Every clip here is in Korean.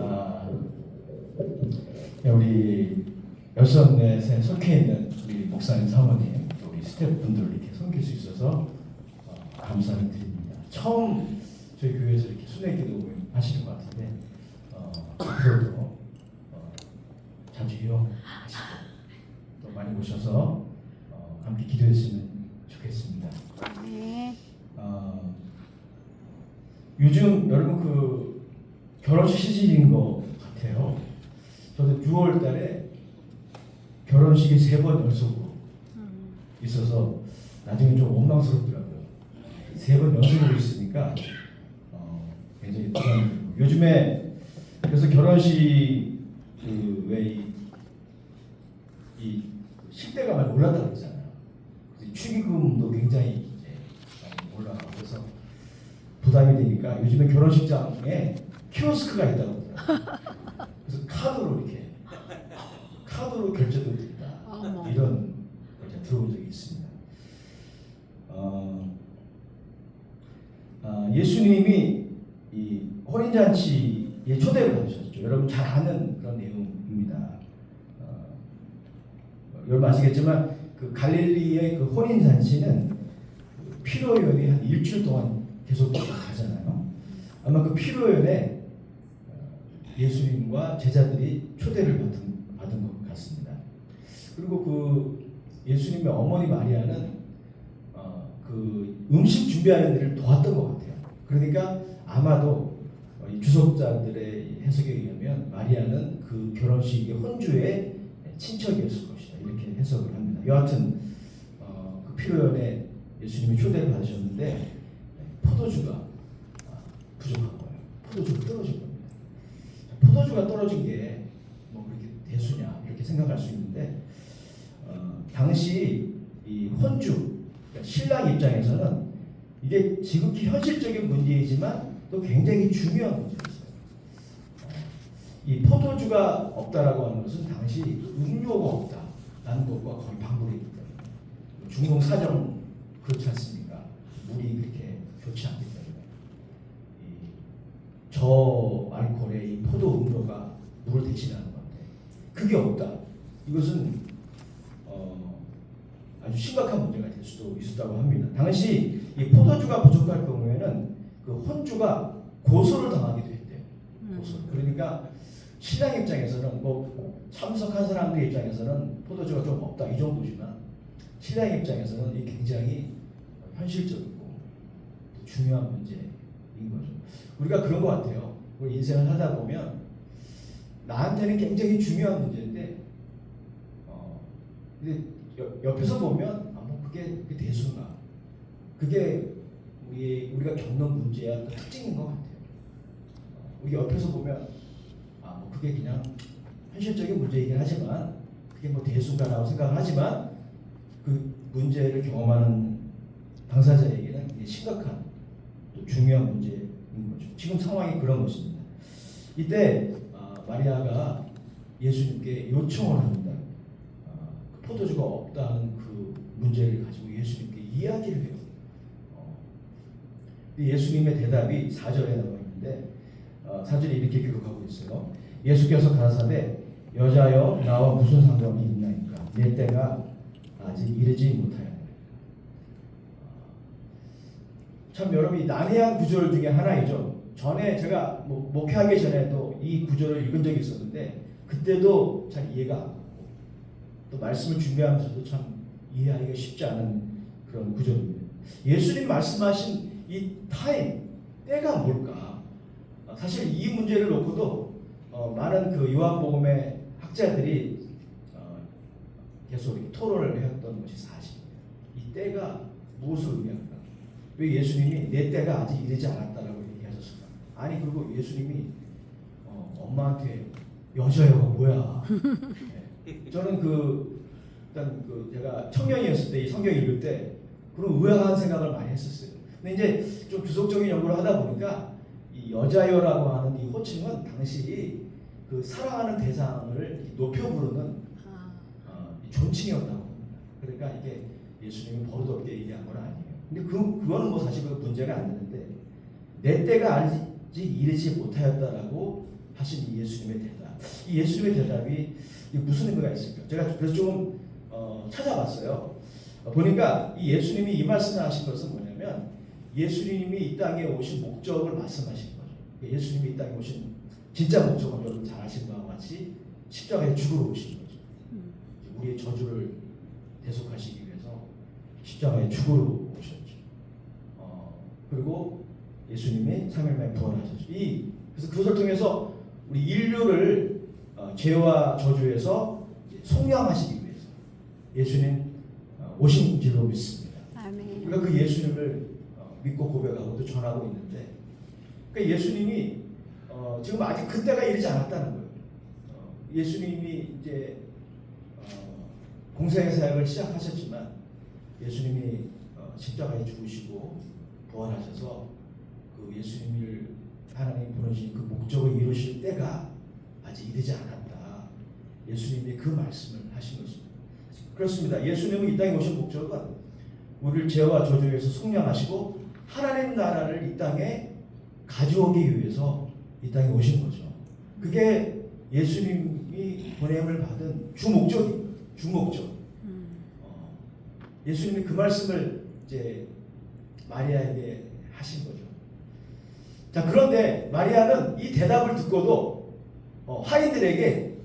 아, 우리 열선넷에 속해 있는 우리 목사님 사모님, 또 우리 스태프분들 이렇게 섬길 수 있어서 감사를 드립니다. 처음 저희 교회에서 이렇게 순회기도 하시는 것 같은데 앞으로도 자주 이용하시고 또 많이 오셔서 함께 기도했으면 좋겠습니다. 네. 요즘 여러분 그 결혼식 시즌인 것 같아요. 저도 6월 달에 결혼식이 3번 연속으로 있어서 나중에 좀 원망스럽더라고요. 3번 연속으로 있으니까 굉장히 부담되고, 요즘에 그래서 결혼식 왜 이 식대가 많이 올랐다고 그러잖아요. 축의금도 굉장히 이제 많이 올라가고 그래서 부담이 되니까 요즘에 결혼식장에 키오스크가 있다고 그러더라고요. 그래서 카드로 결제도 된다. 이런 걸 들어본 적이 있습니다. 예수님이 이 혼인잔치에 초대를 받으셨죠. 여러분 잘 아는 그런 내용입니다. 여러분 아시겠지만 그 갈릴리의 그 혼인잔치는 피로연이 한 일주일 동안 계속 가잖아요. 아마 그 피로연에 예수님과 제자들이 초대를 받은 것 같습니다. 그리고 그 예수님의 어머니 마리아는 그 음식 준비하는 일을 도왔던 것 같아요. 그러니까 아마도 이 주석자들의 해석에 의하면 마리아는 그 결혼식의 혼주의 친척이었을 것이다, 이렇게 해석을 합니다. 여하튼 그 피로연에 예수님이 초대를 받으셨는데 포도주가 부족한 거예요. 포도주가 떨어진 겁니다. 포도주가 떨어진 게 뭐 그렇게 대수냐 이렇게 생각할 수 있는데 당시 이 혼주, 그러니까 신랑 입장에서는 이게 지극히 현실적인 문제이지만 또 굉장히 중요한 문제였어요. 이 포도주가 없다라고 하는 것은 당시 음료가 없다라는 것과 거의 반복이기 때문에, 중동 사정 그렇지 않습니까? 물이 그렇게 좋지 않기 때문에 저 알코올의 이 포도 음료가 물을 대신하는 건데 그게 없다. 이것은 아주 심각한 문제가 될 수도 있었다고 합니다. 당시 이 포도주가 부족할 경우에는 그 혼주가 고소를 당하기도 했대요. 고소. 그러니까 신랑 입장에서는 뭐 참석한 사람들 입장에서는 포도주가 좀 없다 이 정도지만 신랑 입장에서는 이 굉장히 현실적이고 중요한 문제인 거죠. 우리가 그런 것 같아요. 우리 인생을 하다 보면 나한테는 굉장히 중요한 문제인데 근데 옆에서 보면 뭐 그게 대수인가, 그게 우리가 겪는 문제야 그 특징인 것 같아요. 우리 옆에서 보면 뭐 그게 그냥 현실적인 문제이긴 하지만 그게 뭐 대수인가라고 생각을 하지만 그 문제를 경험하는 당사자에게는 이게 심각한 또 중요한 문제인 거죠. 지금 상황이 그런 것입니다. 이때 마리아가 예수님께 요청을 합니다. 포도주가 없다는 그 문제를 가지고 예수님께 이야기를 해요. 예수님의 대답이 4절에 나와 있는데 4절에 이렇게 기록하고 있어요. 예수께서 가라사대 여자여 나와 무슨 상관이 있나이까 내 때가 아직 이르지 못하였노라. 참 여러분, 이 난해한 구절 중에 하나이죠. 전에 제가 목회하기 전에도 이 구절을 읽은 적이 있었는데 그때도 잘 이해가 안 가고 또 말씀을 준비하면서도 참 이해하기가 쉽지 않은 그런 구절입니다. 예수님 말씀하신 이 타임, 때가 뭘까? 사실 이 문제를 놓고도 많은 그 요한복음의 학자들이 계속 이렇게 토론을 해왔던 것이 사실입니다. 이 때가 무엇을 의미할까? 왜 예수님이 내 때가 아직 이르지 않았다라고 얘기하셨을까? 아니, 그리고 예수님이 엄마한테 여자여가 뭐야? 네. 저는 일단 제가 청년이었을 때 이 성경 읽을 때 그런 의아한 생각을 많이 했었어요. 근데 이제 좀 주석적인 연구를 하다 보니까 이 여자여라고 하는 이 호칭은 당시 그 사랑하는 대상을 높여 부르는 존칭이었다고 합니다. 그러니까 이게 예수님이 버릇없게 얘기한 건 아니에요. 근데 그거는 뭐 사실 문제가 안 되는데 내 때가 아직 이르지 못하였다라고 하신 이 예수님의 대답. 이 예수님의 대답이 무슨 의미가 있을까요? 제가 그래서 좀 찾아봤어요. 보니까 이 예수님이 이 말씀을 하신 것은 뭐냐면 예수님이 이 땅에 오신 목적을 말씀하신 거죠. 예수님이 이 땅에 오신 진짜 목적은 여러분 잘 아시는 바와 같이 십자가에 죽으러 오신 거죠. 우리의 저주를 대속하시기 위해서 십자가에 죽으러 오셨죠. 그리고 예수님이 3일 만에 부활하셨죠. 그래서 그것을 통해서 우리 인류를 죄와 저주에서 속량하시기 위해서 예수님 오신 줄로 믿습니다. 아멘. 우리가 그 예수님을 믿고 고백하고 또 전하고 있는데, 그러니까 예수님이 지금 아직 그때가 이르지 않았다는 거예요. 예수님이 이제 공생의 사역을 시작하셨지만 예수님이 십자가에 죽으시고 부활하셔서 그 예수님을 하나님 보내신 그 목적을 이루실 때가 아직 이르지 않았다. 예수님이 그 말씀을 하신 것입니다. 그렇습니다. 예수님은 이 땅에 오신 목적은 우리를 죄와 저주에서 속량하시고 하나님 나라를 이 땅에 가져오기 위해서 이 땅에 오신 거죠. 그게 예수님이 보냄을 받은 주목적입니다. 주목적. 예수님이 그 말씀을 이제 마리아에게 하신 거죠. 자, 그런데 마리아는 이 대답을 듣고도 하인들에게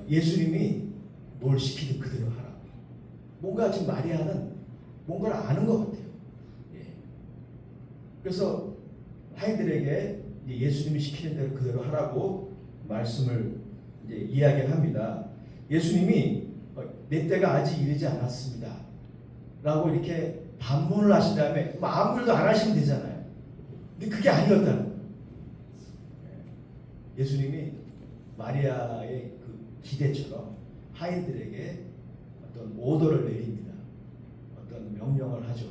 예수님이 뭘 시키든 그대로 하라. 뭔가 지금 마리아는 뭔가를 아는 것 같아요. 예. 그래서 하인들에게 예수님이 시키는 대로 그대로 하라고 말씀을 이제 이야기합니다. 예수님이 내 때가 아직 이르지 않았습니다. 라고 이렇게 반문을 하신 다음에 아무 일도 안 하시면 되잖아요. 근데 그게 아니었다는 거예요. 예수님이 마리아의 그 기대처럼 하인들에게 어떤 오더를 내립니다. 어떤 명령을 하죠.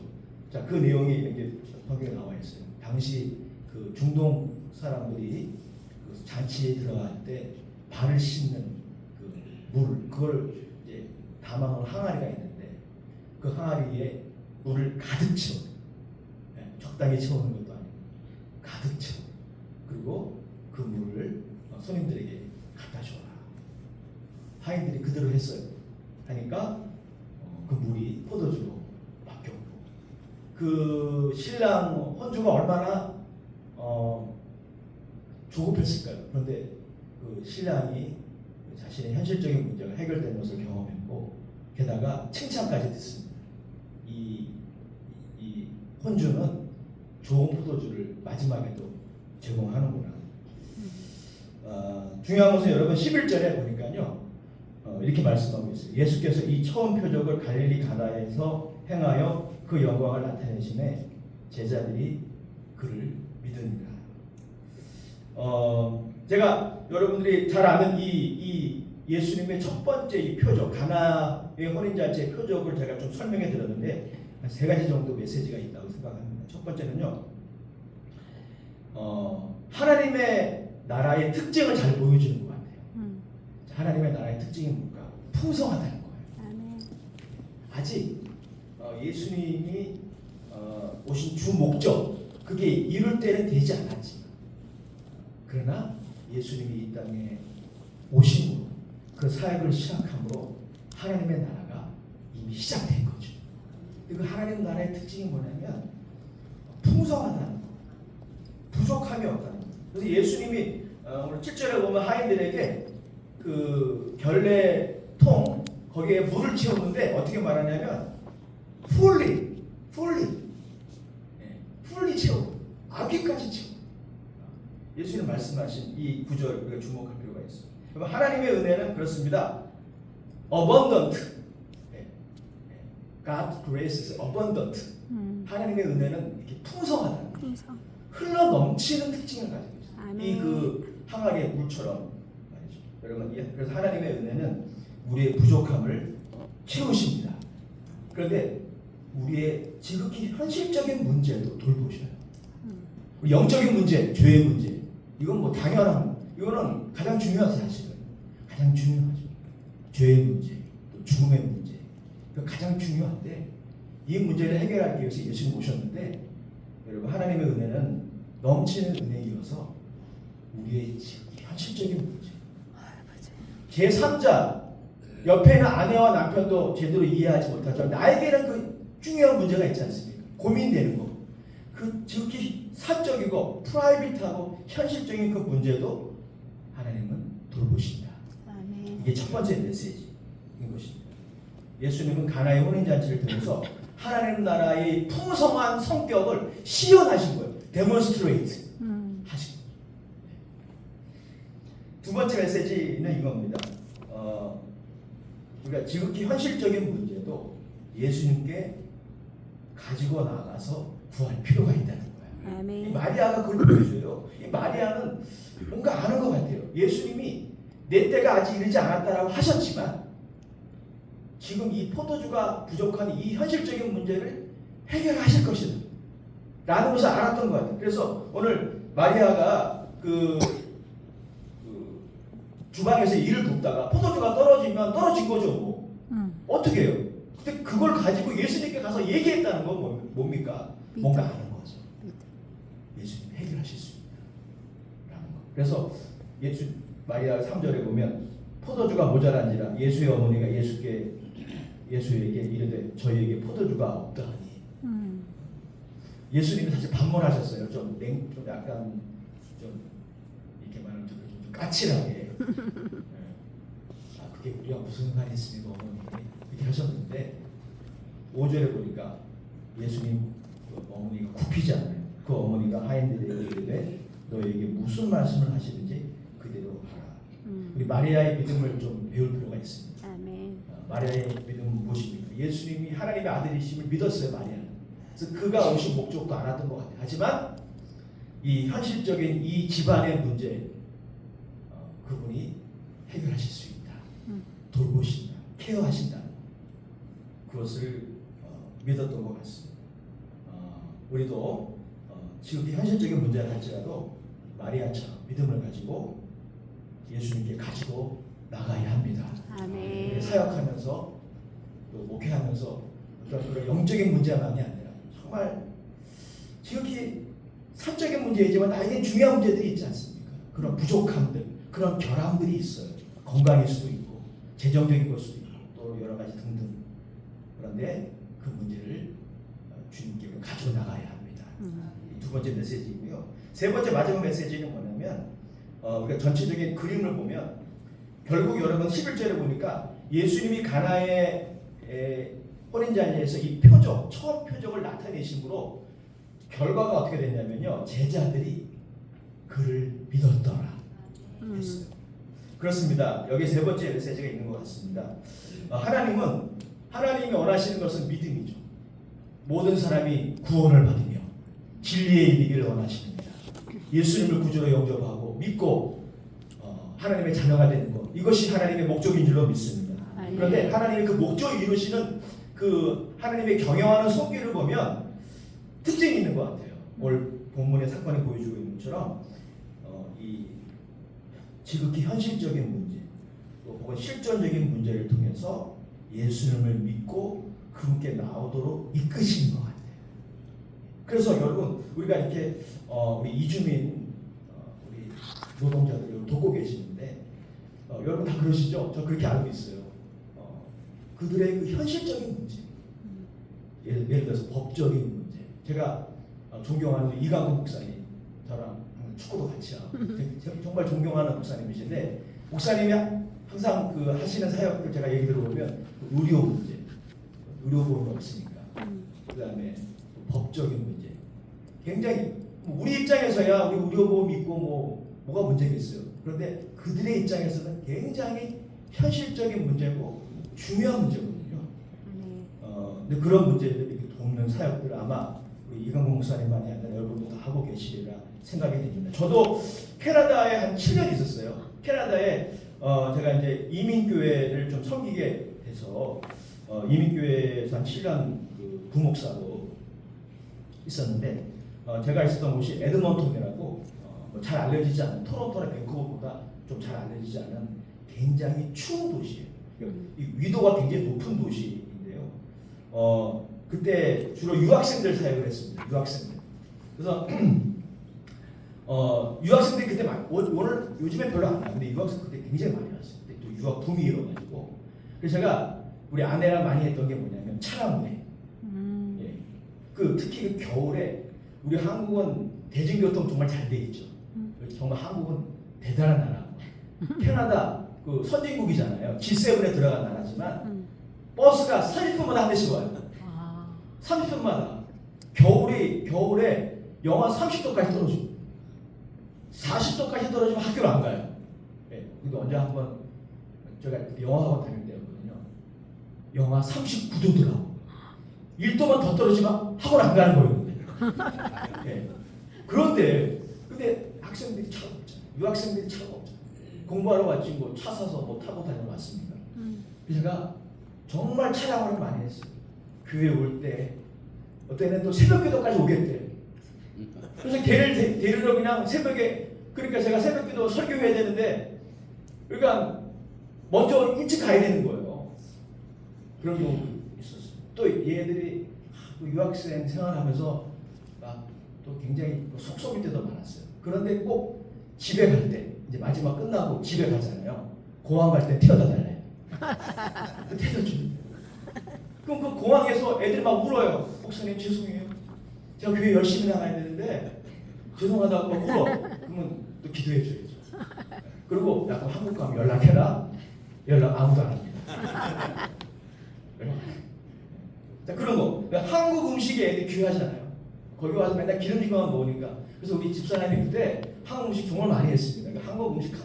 자, 그 내용이 여기 성경에 나와 있어요. 당시 그 중동 사람들이 그 잔치에 들어갈 때 발을 씻는 그 물, 그걸 이제 담아놓은 항아리가 있는데 그 항아리에 물을 가득 채워, 적당히 채우는 것도 아니고 가득 채워. 그리고 그 물을 손님들에게 갖다 줘라. 하인들이 그대로 했어요. 하니까 그 물이 포도주로 바뀌었고, 그 신랑 혼주가 얼마나 조급했을까요? 그런데 그 신랑이 자신의 현실적인 문제가 해결된 것을 경험했고, 게다가 칭찬까지 듣습니다. 이 혼주는 좋은 포도주를 마지막에도 제공하는구나. 중요한 것은 여러분 11절에 보니까요, 이렇게 말씀하고 있어요. 예수께서 이 처음 표적을 갈릴리 가나에서 행하여 그 영광을 나타내심에 제자들이 그를 믿으니라. 제가 여러분들이 잘 아는 이 예수님의 첫 번째 이 표적, 가나의 혼인잔치의 표적을 제가 좀 설명해 드렸는데 한 세 가지 정도 메시지가 있다고 생각합니다. 첫 번째는요, 하나님의 나라의 특징을 잘 보여주는 것 같아요. 하나님의 나라의 특징이 뭘까? 풍성하다는 거예요. 아직 예수님이 오신 주 목적, 그게 이룰 때는 되지 않았지만, 그러나 예수님이 이 땅에 오심으로 그 사역을 시작함으로 하나님의 나라가 이미 시작된 거죠. 그 하나님 나라의 특징이 뭐냐면 풍성하다는 거, 부족함이 없다는 거. 그래서 예수님이 오늘 7절에 보면 하인들에게 그 결례통 거기에 물을 채우는데 어떻게 말하냐면 fully 채우고 아귀까지 채우고. 예수님 말씀하신 이 구절 우리가 주목할 필요가 있습니다. 여러분, 하나님의 은혜는 그렇습니다. abundant. God's grace is abundant. 하나님의 은혜는 이렇게 풍성하다는 거예요. 흘러 넘치는 특징을 가지고 있어요. 이 그 항아리의 물처럼 말이죠. 여러분, 그래서 하나님의 은혜는 우리의 부족함을 채우십니다. 그런데 우리의 지극히 현실적인 문제도 돌보셔요. 우리 영적인 문제, 죄의 문제, 이건 뭐 당연한, 이거는 가장 중요한 사실은 가장 중요하죠. 죄의 문제, 또 죽음의 문제, 가장 중요한데 이 문제를 해결하기 위해서 예수님 오셨는데, 여러분, 하나님의 은혜는 넘치는 은혜이어서 우리의 현실적인 문제. 제3자 옆에 있는 아내와 남편도 제대로 이해하지 못하죠. 나에게는 그 중요한 문제가 있지 않습니까? 고민되는 거. 그 지극히 사적이고 프라이빗하고 현실적인 그 문제도 하나님은 돌보신다. 아멘. 이게 첫 번째 메시지인 것입니다. 예수님은 가나의 혼인잔치를 통해서 하나님 나라의 풍성한 성격을 시연하신 거예요. 데몬스트레이트 하신 거예요. 두 번째 메시지는 이겁니다. 우리가 지극히 현실적인 문제도 예수님께 가지고 나가서 구할 필요가 있다는 거예요. 아멘. 이 마리아가 그걸 보여줘요. 이 마리아는 뭔가 아는 것 같아요. 예수님이 내 때가 아직 이르지 않았다라고 하셨지만 지금 이 포도주가 부족한 이 현실적인 문제를 해결하실 것이다 라는 것을 알았던 것 같아요. 그래서 오늘 마리아가 그 주방에서 일을 돕다가 포도주가 떨어지면 떨어진 거죠. 뭐. 어떻게 해요? 근데 그걸 가지고 예수님께 가서 얘기했다는 건 뭡니까? 뭔가 아는 거죠. 예수님 해결하실 수 있다 라는 거. 그래서 마리아 3절에 보면 포도주가 모자란지라 예수의 어머니가 예수에게 이르되 저희에게 포도주가 없다니. 예수님이 사실 반문하셨어요. 좀 약간 좀 이렇게 말하면 좀 까칠하게. 그게 우리가 무슨 상관이 있습니까, 어머니? 이렇게 하셨는데 5절에 보니까 예수님 그 어머니가 굽히지 않아요. 그 어머니가 하인들에게 이르되 너에게 무슨 말씀을 하시든지 그대로 하라. 우리 마리아의 믿음을 좀 배울 필요가 있습니다. 아멘. 마리아의 믿음은 무엇입니까? 예수님이 하나님의 아들이심을 믿었어요, 마리아는. 그래서 그가 오신 목적도 알았던 것 같아요. 하지만 이 현실적인 이 집안의 문제 그분이 해결하실 수 있다. 돌보신다. 케어하신다. 그것을 믿었던 것 같습니다. 우리도 지금 현실적인 문제가 할지라도 마리아처럼 믿음을 가지고 예수님께 가지고 나가야 합니다. 아멘. 사역하면서 또 목회하면서 어떤 그런 영적인 문제만이 아니라 정말 지극히 사적인 문제이지만 나에게 중요한 문제들이 있지 않습니까? 그런 부족함들, 그런 결함들이 있어요. 건강일 수도 있고 재정적인 걸 수도 있고 또 여러 가지 등등. 그런데 그 문제를 주님께 가지고 나가야 합니다. 이 두 번째 메시지이고요. 세 번째 마지막 메시지는 뭐냐면 우리가 전체적인 그림을 보면 결국 여러분 11절에 보니까 예수님이 가나의 혼인잔치에서 이 표적, 첫 표적을 나타내심으로 결과가 어떻게 됐냐면요. 제자들이 그를 믿었더라 했어요. 그렇습니다. 여기 세 번째 메시지가 있는 것 같습니다. 하나님이 원하시는 것은 믿음이죠. 모든 사람이 구원을 받으며 진리에 이르기를 원하십니다. 예수님을 구주로 영접하고 믿고 하나님의 자녀가 되는 것, 이것이 하나님의 목적인 줄로 믿습니다. 그런데 하나님이 그 목적을 이루시는 그 하나님의 경영하는 손길을 보면 특징이 있는 것 같아요. 오늘 본문의 사건이 보여주고 있는 것처럼 이 지극히 현실적인 문제, 또 혹은 실존적인 문제를 통해서 예수님을 믿고 그분께 나오도록 이끄시는 것 같아요. 그래서 여러분 우리가 이렇게 우리 이주민 우리 노동자들 돕고 계시는데 여러분 다 그러시죠? 저 그렇게 알고 있어요. 그들의 그 현실적인 문제, 예를 들어서 법적인 문제. 제가 존경하는 이강국 목사님, 저랑 축구도 같이 하고 정말 존경하는 목사님이신데 목사님이 항상 그 하시는 사역을 제가 얘기 들어보면 의료 문제, 의료보험이 없으니까, 그다음에 법적인 문제, 굉장히 우리 입장에서야 우리 의료보험 있고 뭐가 문제겠어요. 그런데 그들의 입장에서는 굉장히 현실적인 문제고 중요한 문제거든요. 근데 그런 문제들을 이렇게 돕는 사역들을 아마 우리 이강국 목사님만이 아니라 여러분도 다 하고 계시리라 생각이 됩니다. 저도 캐나다에 한 7년 있었어요. 캐나다에 제가 이제 이민교회를 좀 섬기게 돼서 이민교회에서 한 7년 그 부목사로 있었는데 제가 있었던 곳이 에드먼톤이라고 잘 알려지지 않은 토론토나 밴쿠버보다 좀 잘 알려지지 않은 굉장히 추운 도시예요. 이 위도가 굉장히 높은 도시인데요. 그때 주로 유학생들 사역을 했습니다. 유학생들. 그래서 유학생들이 그때 많이 오늘 요즘엔 별로 안 나는데 유학생 그때 굉장히 많이 왔어요. 그때 또 유학 붐이 일어가지고 그래서 제가 우리 아내랑 많이 했던 게 뭐냐면 차량운행. 예. 그 특히 그 겨울에 우리 한국은 대중교통 정말 잘 돼 있죠. 정말 한국은 대단한 나라. 캐나다 그 선진국이잖아요. G7에 들어간 나라지만 버스가 30분마다 한 대씩 와요. 30분마다. 겨울에 영하 30도까지 떨어지고 40도까지 떨어지면 학교를 안 가요. 예. 근데 언제 한번 제가 영어학원 다닐 때였거든요. 영하 39도더라고. 1도만 더 떨어지면 학원 안 가는 거예요. 예. 그런데 근데 학생들이 차가 없잖아요. 유학생들이 차가 없잖아요. 공부하러 왔지 뭐 차 사서 뭐 타고 다녀 왔습니다. 그래서 제가 정말 차량을 많이 했어요. 교회 올 때 어떤 애는 또 새벽기도까지 오겠대. 그래서 걔를 데리러 그냥 새벽에 그러니까 제가 새벽기도 설교해야 되는데 그러니까 먼저 일찍 가야 되는 거예요. 그런 경우도 있었어요. 또 얘들이 유학생 생활하면서 막 또 굉장히 속속일 때도 많았어요. 그런데 꼭 집에 갈 때 이제 마지막 끝나고 집에 가잖아요. 공항 갈 때 태워다 달래. 태워줘. 그럼 그 공항에서 애들이 막 울어요. 목사님 죄송해요. 제가 교회 열심히 나가야 되는데 죄송하다고 막 울어. 그러면 또 기도해 줘야죠. 그리고 약간 한국 가면 연락해라. 연락 아무도 안 합니다. 자, 그런 거. 한국 음식에 애들이 귀하잖아요. 거기 와서 맨날 기름진 것만 먹으니까. 그래서 우리 집사람이 그때 한국 음식 정말 많이 했습니다. 그러니까 한국 음식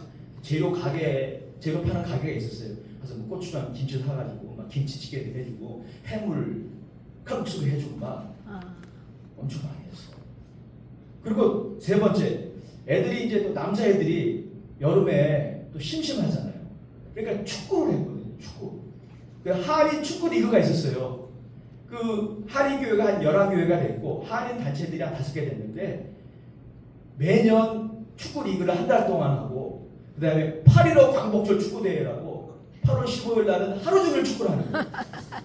재료 파는 가게가 있었어요. 그래서 뭐 고추장, 김치 사가지고 막 김치찌개도 해주고 해물 칼국수도 해주고 막 엄청 많이 했어요. 그리고 세 번째, 애들이 이제 또 남자애들이 여름에 또 심심하잖아요. 그러니까 축구를 했거든요. 축구. 그 한인 축구 리그가 있었어요. 그 한인 교회가 한 11교회가 됐고 한인 단체들이 한 5개 됐는데 매년 축구 리그를 한 달 동안 하고 그 다음에 8.15 광복절 축구대회라고 8월 15일 날은 하루 종일 축구를 하는 거예요.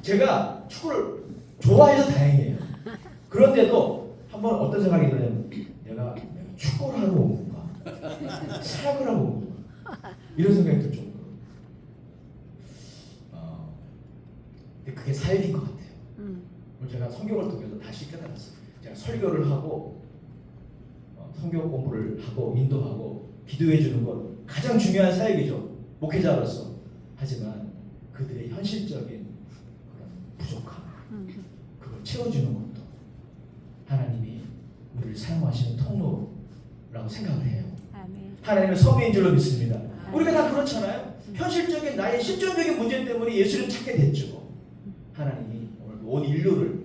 제가 축구를 좋아해서 다행이에요. 그런데도 한번 어떤 생각이 들냐면 내가 축구를 하러 온 건가? 사역을 하러 온 건가? 이런 생각이 들 정도로 근데 그게 사역인 것 같아요. 제가 성경을 통해서 다시 깨달았어요. 제가 설교를 하고 성경 공부를 하고 인도하고 기도해 주는 것 가장 중요한 사역이죠. 목회자로서. 하지만 그들의 현실적인 그런 부족함 그걸 채워주는 것도 하나님이 우리를 사용하시는 통로라고 생각을 해요. 하나님은 섭리인 줄로 믿습니다. 우리가 다 그렇잖아요. 현실적인 나의 실존적인 문제 때문에 예수를 찾게 됐죠. 하나님이 오늘 온 인류를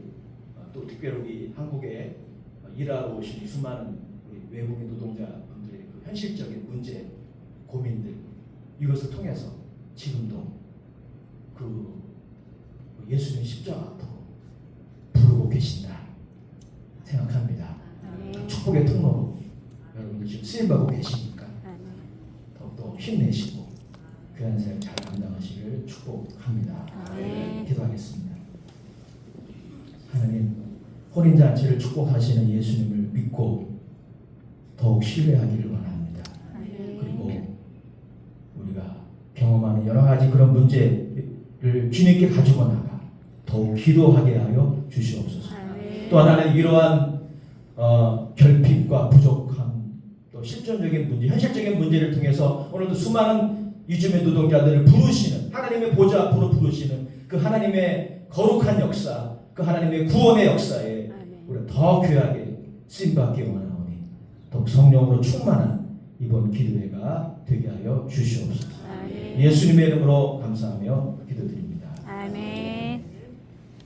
또 특별히 우리 한국에 일하러 오신 수많은 우리 외국인 노동자분들의 그 현실적인 문제, 고민들 이것을 통해서 지금도 그 예수님 십자가 앞으로 부르고 계신다 생각합니다. 축복의 통로로 여러분들 지금 쓰임받고 계시니까 더욱더 힘내시고 귀한 사역 잘 감당하시기를 축복합니다. 기도하겠습니다. 하나님, 혼인잔치를 축복하시는 예수님을 믿고 더욱 신뢰하기를 원합니다. 그리고 우리가 경험하는 여러 가지 그런 문제를 주님께 가지고 나가 더욱 기도하게 하여 주시옵소서. 또 하나는 이러한 결핍과 부족함, 또 실존적인 문제, 현실적인 문제를 통해서 오늘도 수많은 이주민 노동자들을 부르시는 하나님의 보좌 앞으로 부르시는 그 하나님의 거룩한 역사, 그 하나님의 구원의 역사에 우리가 더 귀하게 쓰임받기 원하오니 더욱 성령으로 충만한 이번 기도회가 되게 하여 주시옵소서. 예수님의 이름으로 감사하며 기도드립니다. 아멘.